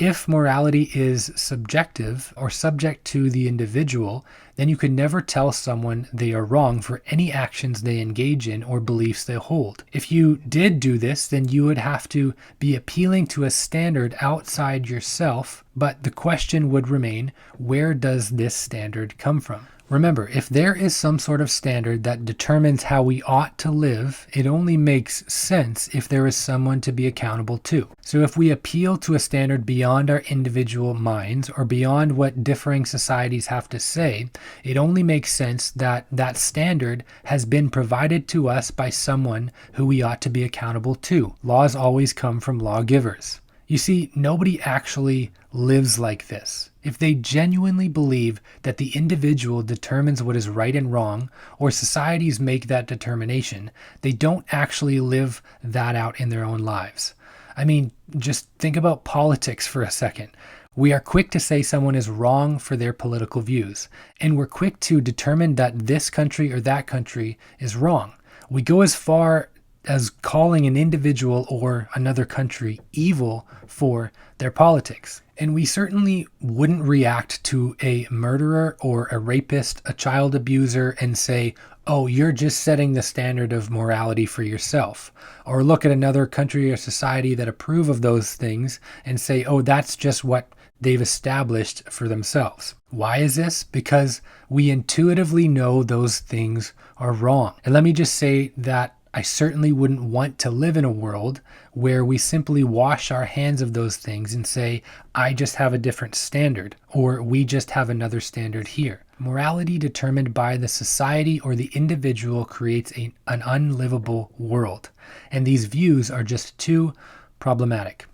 if morality is subjective or subject to the individual, then you could never tell someone they are wrong for any actions they engage in or beliefs they hold. If you did do this, then you would have to be appealing to a standard outside yourself, but the question would remain, where does this standard come from? Remember, if there is some sort of standard that determines how we ought to live, it only makes sense if there is someone to be accountable to. So if we appeal to a standard beyond our individual minds or beyond what differing societies have to say, it only makes sense that that standard has been provided to us by someone who we ought to be accountable to. Laws always come from lawgivers. You see, nobody actually lives like this. If they genuinely believe that the individual determines what is right and wrong, or societies make that determination, they don't actually live that out in their own lives. I mean, just think about politics for a second. We are quick to say someone is wrong for their political views, and we're quick to determine that this country or that country is wrong. We go as far as calling an individual or another country evil for their politics. And we certainly wouldn't react to a murderer or a rapist, a child abuser, and say, oh, you're just setting the standard of morality for yourself. Or look at another country or society that approve of those things and say, oh, that's just what they've established for themselves. Why is this? Because we intuitively know those things are wrong. And let me just say that I certainly wouldn't want to live in a world where we simply wash our hands of those things and say, I just have a different standard, or we just have another standard here. Morality determined by the society or the individual creates an unlivable world, and these views are just too problematic.